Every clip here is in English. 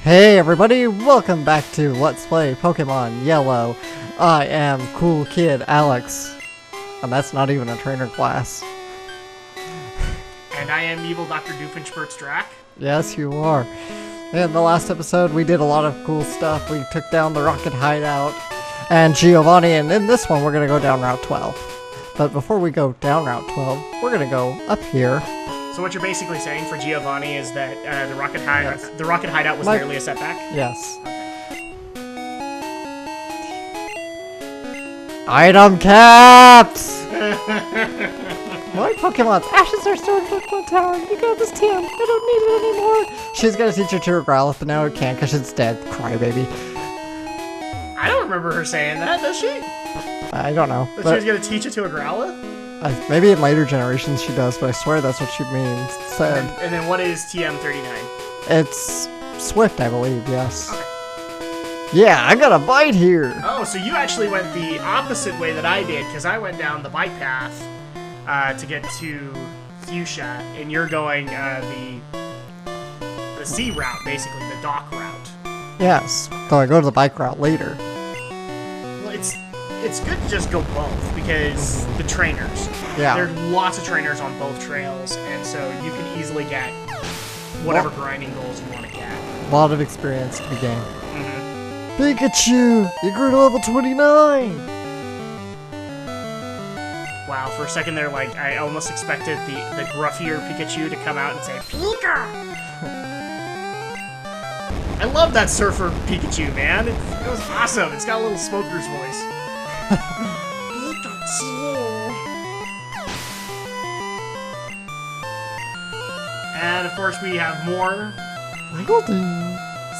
Hey everybody, welcome back to Let's Play Pokemon Yellow. I am Cool Kid Alex, and that's not even a trainer class. And I am Evil Dr. Doofenshmirtz Drak. Yes, you are. In the last episode, we did a lot of cool stuff. We took down the Rocket Hideout and Giovanni, and in this one, we're going to go down Route 12. But before we go down Route 12, we're going to go up here. So what you're basically saying for Giovanni is that the Rocket Hideout was merely a setback? Yes. Item caps! My Pokemon's ashes are stored in Pokemon Tower. You got this, Tim. I don't need it anymore. She's gonna teach her to a Growlithe, but now it can't because it's dead. Crybaby. I don't remember her saying that, does she? I don't know. That she was gonna teach it to a Growlithe? Maybe in later generations she does, but I swear that's what she means. Said. And then what is TM39? It's Swift, I believe, yes. Okay. Yeah, I got a bite here! Oh, so you actually went the opposite way that I did, because I went down the bike path to get to Fuschia, and you're going the C route, basically, the dock route. Yes, so I go to the bike route later. Well, it's good to just go both, because the trainers. Yeah. There are lots of trainers on both trails, and so you can easily get whatever grinding goals you want to get. A lot of experience to be gained. Mm-hmm. Pikachu! You grew to level 29! Wow, for a second there, like, I almost expected the gruffier Pikachu to come out and say, Pika! I love that surfer Pikachu, man. It was awesome. It's got a little smoker's voice. Pikachu! And, of course, we have more.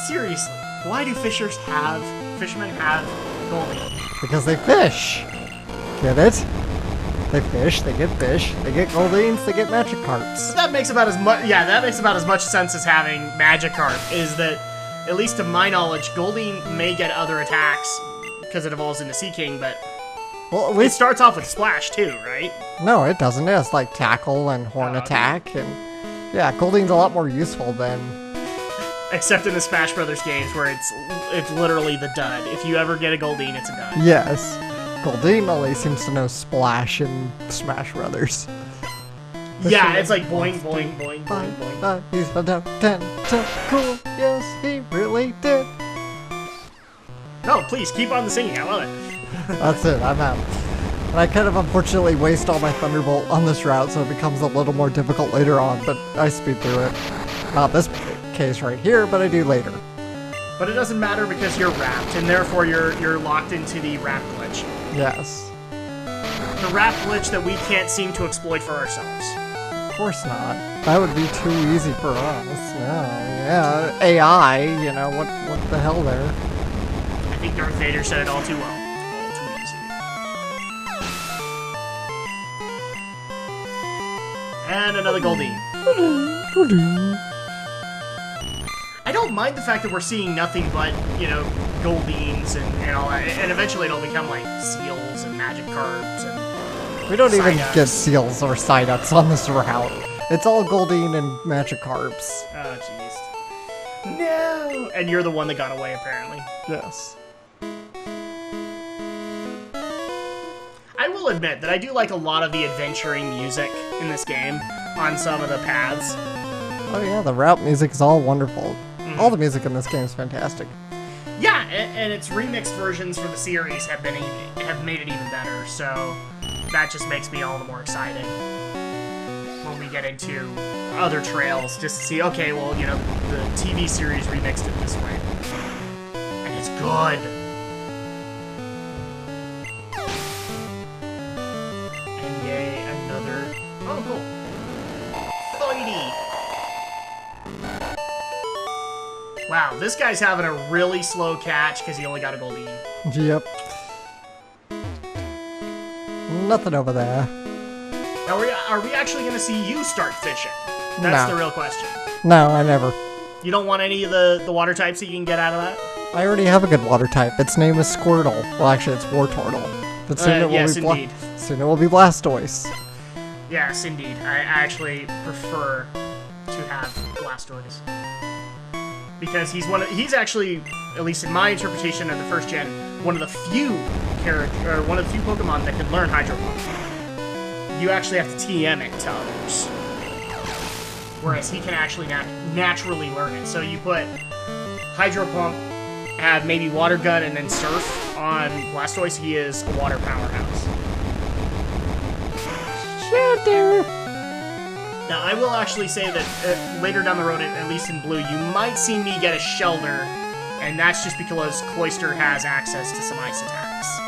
Seriously, why do fishermen have Goldeen? Because they fish. Get it? They fish, they get Goldeens, they get Magikarps. That makes about as much. Yeah, that makes about as much sense as having Magikarp. Is that, at least to my knowledge, Goldeen may get other attacks because it evolves into Sea King, but Well, at it least starts off with Splash too, right? no, it doesn't. It has like Tackle and Horn Attack, and yeah, Goldeen's a lot more useful than. Except in the Smash Brothers games where it's literally the dud. If you ever get a Goldeen, it's a dud. Yes, Goldeen only seems to know Splash in Smash Brothers. Yeah, it's like boing, boing, boing, boing, boing. He's a down 10 to cool. Yes, he really did. No, please, keep on the singing. I love it. That's it, I'm out. And I kind of unfortunately waste all my Thunderbolt on this route, so it becomes a little more difficult later on, but I speed through it. Not this case right here, but I do later. But it doesn't matter because you're wrapped, and therefore you're locked into the wrap glitch. Yes. The wrap glitch that we can't seem to exploit for ourselves. Of course not. That would be too easy for us. No, yeah, AI, you know, what the hell there? I think Darth Vader said it all too well. All too easy. And another Goldeen. I don't mind the fact that we're seeing nothing but, you know, Goldeens and all that, and eventually it'll become like Seals and Magikarps and We don't even Psyducks. get Seals or Psyducks on this route. It's all Goldeen and Magikarps. Oh, jeez. No! And you're the one that got away, apparently. Yes. I will admit that I do like a lot of the adventuring music in this game on some of the paths. Oh yeah, the route music is all wonderful. All the music in this game is fantastic. Yeah, and its remixed versions for the series have made it even better, so that just makes me all the more excited when we get into other trails, just to see, okay, well, you know, the TV series remixed it this way. And it's good. And yay, another... Oh, cool. Fighty! Wow, this guy's having a really slow catch because he only got a Goldeen. Yep. Nothing over there. Now, are we actually going to see you start fishing? That's the real question. No, I never. You don't want any of the water types that you can get out of that? I already have a good water type. Its name is Squirtle. Well, actually, it's Wartortle. But soon yes, indeed. Soon it will be Blastoise. Yes, indeed. I actually prefer to have Blastoise. because he's actually, at least in my interpretation of the first gen, one of the few Pokemon that can learn Hydro Pump. You actually have to TM it to others, whereas he can actually naturally learn it. So you put Hydro Pump, have maybe Water Gun, and then Surf on Blastoise. He is a water powerhouse. Shooter. Now, I will actually say that later down the road, at least in Blue, you might see me get a Shelter, and that's just because Cloyster has access to some ice attacks.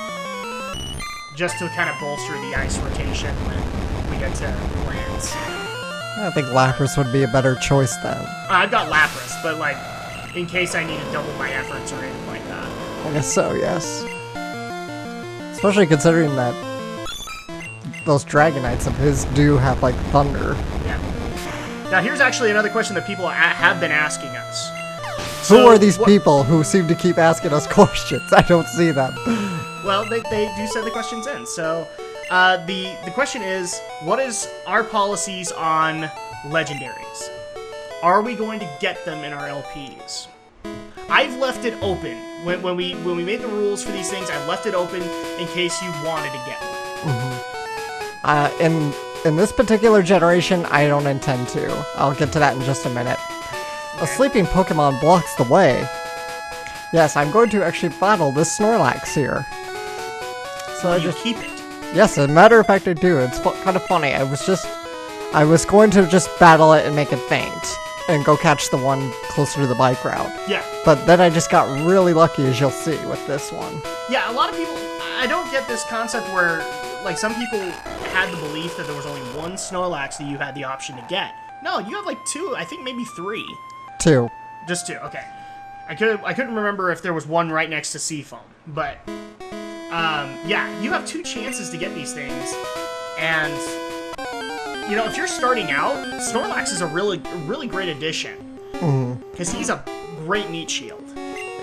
Just to kind of bolster the ice rotation when we get to lands. I think Lapras would be a better choice then. I've got Lapras, but like, in case I need to double my efforts or anything like that. I guess so, yes. Especially considering that those Dragonites of his do have, like, Thunder. Yeah. Now, here's actually another question that people have been asking us. Who are these people who seem to keep asking us questions? I don't see them. Well, they do send the questions in. So, the question is, what is our policies on legendaries? Are we going to get them in our LPs? I've left it open. When we made the rules for these things, I left it open in case you wanted to get them. In this particular generation, I don't intend to. I'll get to that in just a minute. Okay. A sleeping Pokemon blocks the way. Yes, I'm going to actually battle this Snorlax here. So I just keep it. Yes, as a matter of fact, I do. It's kind of funny. I was going to just battle it and make it faint, and go catch the one closer to the bike route. Yeah. But then I just got really lucky, as you'll see, with this one. Yeah, a lot of people... I don't get this concept where, like, some people had the belief that there was only one Snorlax that you had the option to get. No, you have, like, two, I think maybe three. Two. Just two, okay. I couldn't remember if there was one right next to Seafoam, but... yeah, you have two chances to get these things, and... You know, if you're starting out, Snorlax is a really great addition. Because he's a great meat shield.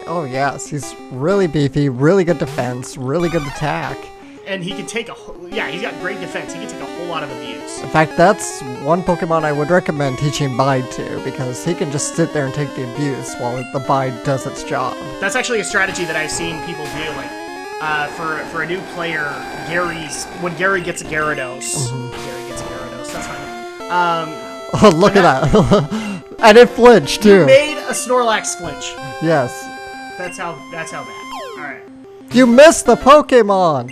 Oh, yes. He's really beefy, really good defense, really good attack. And he can take he's got great defense. He can take a whole lot of abuse. In fact, that's one Pokemon I would recommend teaching Bide to, because he can just sit there and take the abuse while the Bide does its job. That's actually a strategy that I've seen people do, like, for a new player, when Gary gets a Gyarados, Gary gets a Gyarados, that's fine. Oh, look at that. And it flinched, too. You made a Snorlax flinch. Yes. That's how bad. Alright. You missed the Pokemon!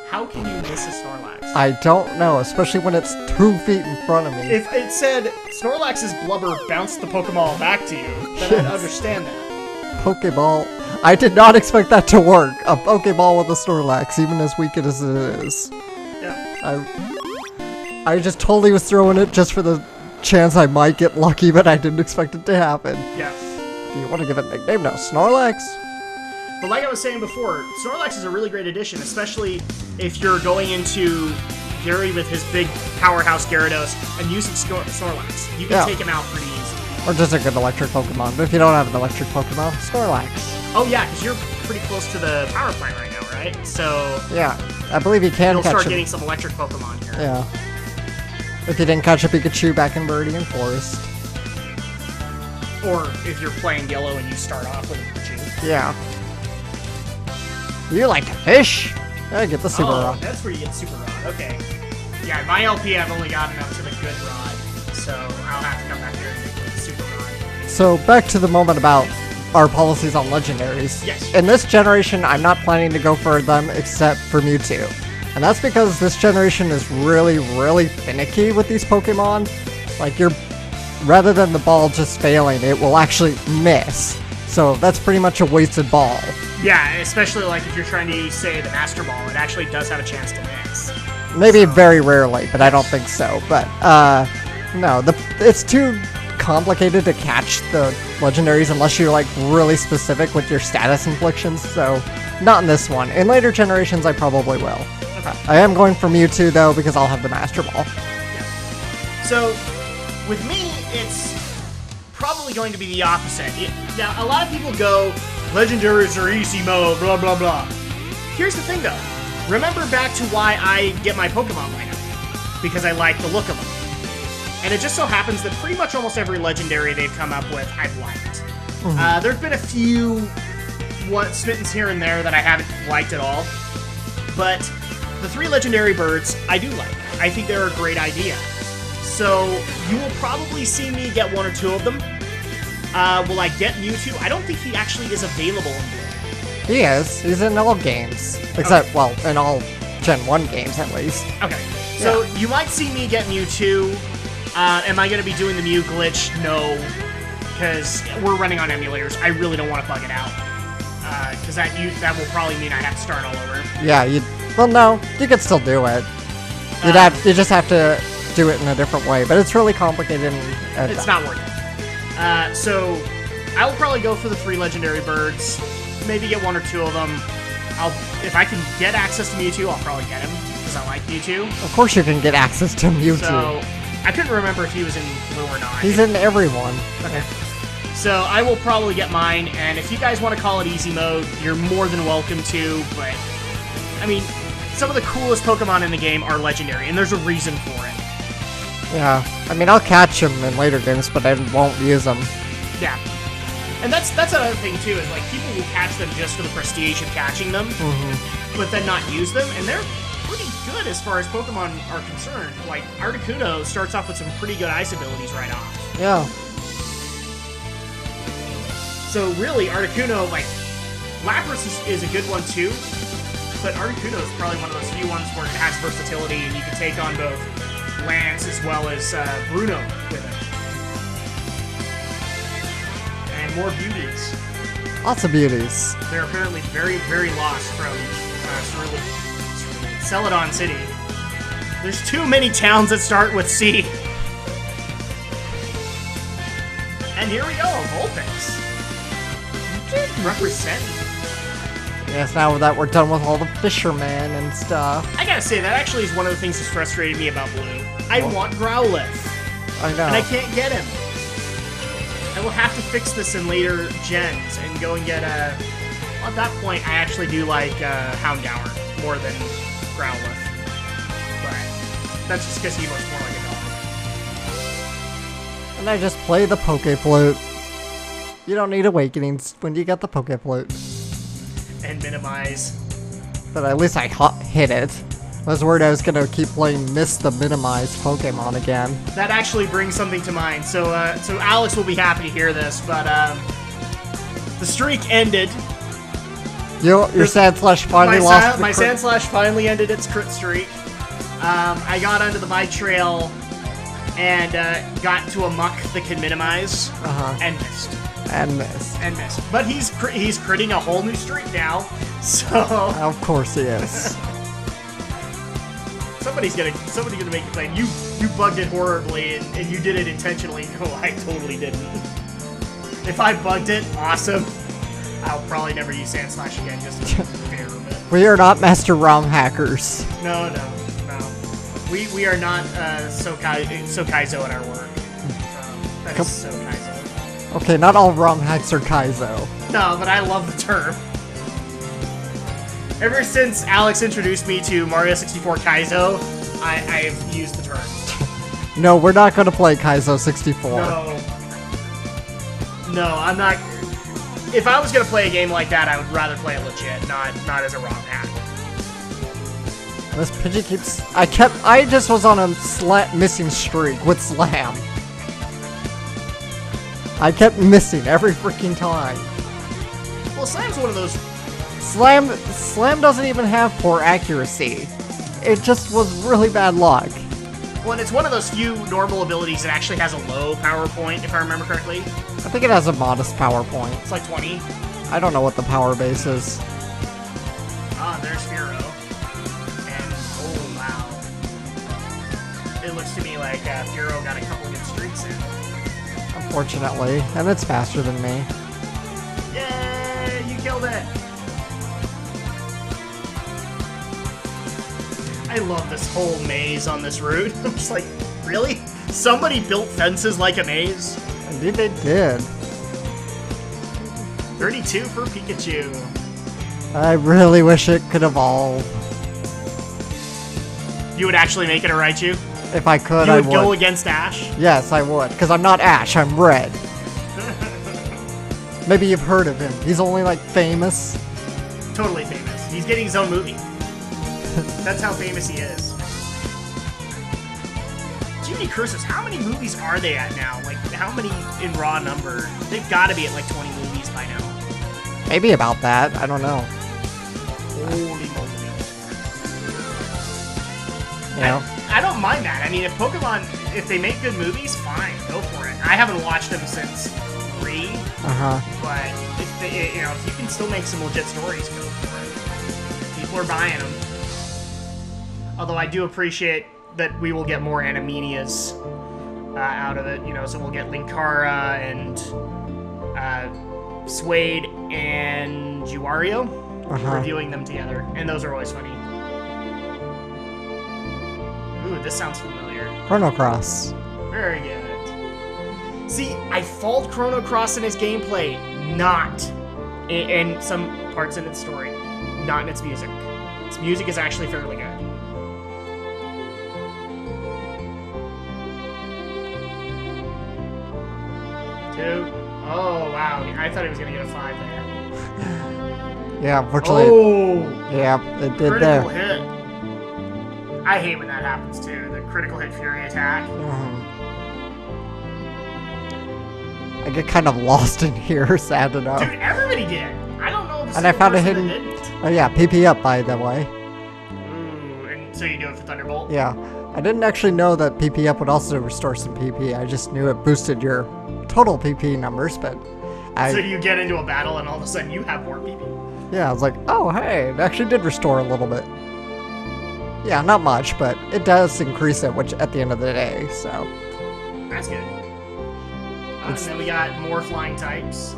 How can you miss a Snorlax? I don't know, especially when it's 2 feet in front of me. If it said, Snorlax's blubber bounced the Pokeball back to you, then I'd understand that. Pokeball. I did not expect that to work. A Pokeball with a Snorlax, even as weak as it is. Yeah. I just totally was throwing it just for the chance I might get lucky, but I didn't expect it to happen. Yeah. Do you want to give it a nickname now? Snorlax? But like I was saying before, Snorlax is a really great addition, especially if you're going into Gary with his big powerhouse Gyarados and using Snorlax. You can take him out pretty easy. Or just a good electric Pokemon. But if you don't have an electric Pokemon, Snorlax. Oh yeah, because you're pretty close to the power plant right now, right? So... Yeah, I believe you can catch you'll start getting some electric Pokemon here. Yeah. If you didn't catch a Pikachu back in Viridian Forest. Or if you're playing yellow and you start off with a Pikachu. Yeah. You like to fish? I get the Super Rod. That's where you get Super Rod. Okay. Yeah, my LP I've only gotten up to the good rod, so I'll have to come back here and get the Super Rod. So back to the moment about our policies on legendaries. Yes. In this generation, I'm not planning to go for them except for Mewtwo. And that's because this generation is really, really finicky with these Pokemon. Like, rather than the ball just failing, it will actually miss. So that's pretty much a wasted ball. Yeah, especially like if you're trying to use, say, the Master Ball, it actually does have a chance to miss. Maybe very rarely, but I don't think so. But, no, it's too complicated to catch the legendaries unless you're, like, really specific with your status inflictions, so not in this one. In later generations, I probably will. Okay. I am going for Mewtwo, though, because I'll have the Master Ball. Yeah. So, with me, it's probably going to be the opposite. Now, a lot of people go, legendaries are easy mode, blah, blah, blah. Here's the thing, though. Remember back to why I get my Pokemon lineup. Because I like the look of them. And it just so happens that pretty much almost every legendary they've come up with, I've liked. There's been a few smittens here and there that I haven't liked at all. But the 3 legendary birds, I do like. I think they're a great idea. So you will probably see me get 1 or 2 of them. Will I get Mewtwo? I don't think he actually is available in Blue. He is. He's in all games. Except, well, in all Gen 1 games, at least. Okay. So you might see me get Mewtwo. Am I going to be doing the Mew glitch? No. Because we're running on emulators. I really don't want to bug it out. Because that will probably mean I have to start all over. Yeah, well, no. You could still do it. You just have to do it in a different way. But it's really complicated. And it's not worth it. So I will probably go for the 3 legendary birds. Maybe get 1 or 2 of them. If I can get access to Mewtwo, I'll probably get him. Because I like Mewtwo. Of course you can get access to Mewtwo. So I couldn't remember if he was in Blue or not. He's in everyone. Okay. So I will probably get mine, and if you guys want to call it easy mode, you're more than welcome to, but, I mean, some of the coolest Pokemon in the game are legendary, and there's a reason for it. Yeah, I mean, I'll catch them in later games, but I won't use them. Yeah. And that's another thing, too, is, like, people will catch them just for the prestige of catching them, but then not use them, and they're pretty good as far as Pokemon are concerned. Like, Articuno starts off with some pretty good ice abilities right off. Yeah. So really, Articuno, like, Lapras is a good one too, but Articuno is probably one of those few ones where it has versatility and you can take on both Lance as well as Bruno with it. And more beauties. Lots of beauties. They're apparently very, very lost from Celadon City. There's too many towns that start with C. And here we go, Vulpix. Represent. Yes, now that we're done with all the Fisherman and stuff. I gotta say, that actually is one of the things that's frustrated me about Blue. I want Growlithe. I know. And I can't get him. I will have to fix this in later gens and go and get a... Well, at that point, I actually do like Houndour more than Growlithe. But that's just because he looks more like a dog. And I just play the Poke-Flute. You don't need Awakenings when you got the Poke-Flute. And minimize. But at least I hit it. I was worried I was gonna keep playing Miss the Minimized Pokemon again. That actually brings something to mind. So Alex will be happy to hear this, but the streak ended. Your Sandslash finally lost. My Sandslash finally ended its crit streak. I got onto the bike trail and got to a muck that can minimize and missed. And missed. But he's critting a whole new streak now, so... Of course he is. Somebody's gonna make you claim you bugged it horribly and you did it intentionally. No, I totally didn't. If I bugged it, awesome. I'll probably never use Sandslash again, just to fair a bit. We are not Master ROM hackers. No. We are not so Kaizo at our work. That is so Kaizo. Okay, not all ROM hacks are Kaizo. No, but I love the term. Ever since Alex introduced me to Mario 64 Kaizo, I've used the term. No, we're not going to play Kaizo 64. No, I'm not... If I was going to play a game like that, I would rather play it legit, not as a ROM hack. This Pidgey keeps... I just was on a missing streak with Slam. I kept missing every freaking time. Well, Slam's one of those... Slam doesn't even have poor accuracy. It just was really bad luck. Well, and it's one of those few normal abilities that actually has a low power point, if I remember correctly. I think it has a modest power point. It's like 20. I don't know what the power base is. Ah, there's Firo. And, oh, wow. It looks to me like Firo got a couple good streaks in. Unfortunately. And it's faster than me. Yay! You killed it! I love this whole maze on this route. I'm just like, really? Somebody built fences like a maze? Indeed they did. 32 for Pikachu. I really wish it could evolve. You would actually make it a Raichu? If I could, I would. You would go against Ash? Yes, I would. Because I'm not Ash, I'm Red. Maybe you've heard of him. He's only like famous. Totally famous. He's getting his own movie. That's how famous he is. Jiminy Crusoes, how many movies are they at now? Like, how many in raw number? They've got to be at like 20 movies by now. Maybe about that. I don't know. Holy moly. You know? I don't mind that. I mean, if Pokemon, if they make good movies, fine, go for it. I haven't watched them since 3, but if they, you know, if you can still make some legit stories, go for it. People are buying them. Although I do appreciate that we will get more Animanias out of it, you know, so we'll get Linkara and Suede and Juario reviewing them together, and those are always funny. Ooh, this sounds familiar. Chrono Cross. Very good. See, I fault Chrono Cross in its gameplay, not in some parts in its story, not in its music. Its music is actually fairly good. Oh, wow. I thought he was going to get a 5 there. Yeah, unfortunately. Oh! Yeah, it did critical there. Hit. I hate when that happens, too. The critical hit Fury attack. I get kind of lost in here, sad enough. Dude, everybody did. I don't know if And I found a hidden... Oh, yeah, PP up, by the way. Ooh, and so you do it for Thunderbolt? Yeah. I didn't actually know that PP up would also restore some PP. I just knew it boosted your total PP numbers, but So you get into a battle and all of a sudden you have more PP? Yeah, I was like, oh, hey, it actually did restore a little bit. Yeah, not much, but it does increase it, which at the end of the day, so. That's good. And then we got more flying types.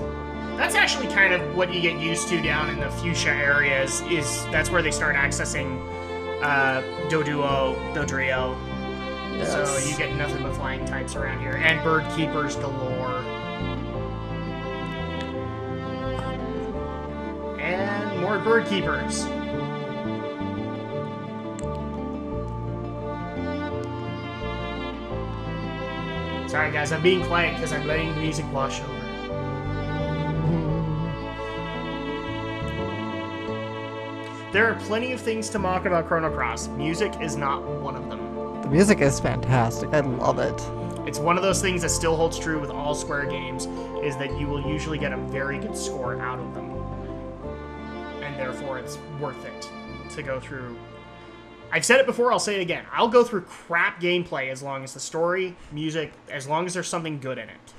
That's actually kind of what you get used to down in the Fuchsia areas, is that's where they start accessing Doduo, Dodrio. Yes. So you get nothing but flying types around here. And bird keepers galore. And more bird keepers. Sorry guys, I'm being quiet because I'm letting the music wash over. There are plenty of things to mock about Chrono Cross. Music is not one of them. The music is fantastic. I love it. It's one of those things that still holds true with all Square games, is that you will usually get a very good score out of them. And therefore it's worth it to go through. I've said it before, I'll say it again. I'll go through crap gameplay as long as the story, music, as long as there's something good in it.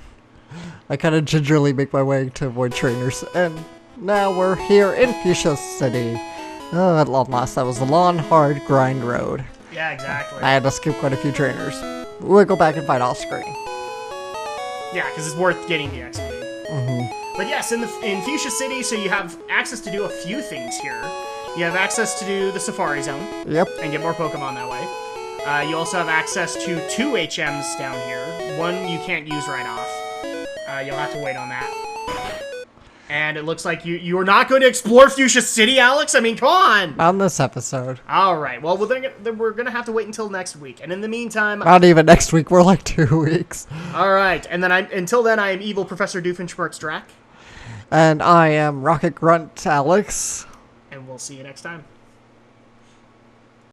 I kind of gingerly make my way to avoid trainers, and now we're here in Fuschia City. Oh, at long last, that was the long, hard grind road. Yeah, exactly. I had to skip quite a few trainers. We'll go back and fight off screen. Yeah, because it's worth getting the XP. But yes, in Fuschia City, so you have access to do a few things here. You have access to do the Safari Zone. Yep. And get more Pokemon that way. You also have access to 2 HMs down here. One you can't use right off. You'll have to wait on that. And it looks like you are not going to explore Fuschia City, Alex? I mean, come on! On this episode. Alright, well, we're going to have to wait until next week. And in the meantime... Not even next week, we're like 2 weeks. Alright, and then until then, I am Evil Professor Doofenshmirtz Drak. And I am Rocket Grunt Alex. And we'll see you next time.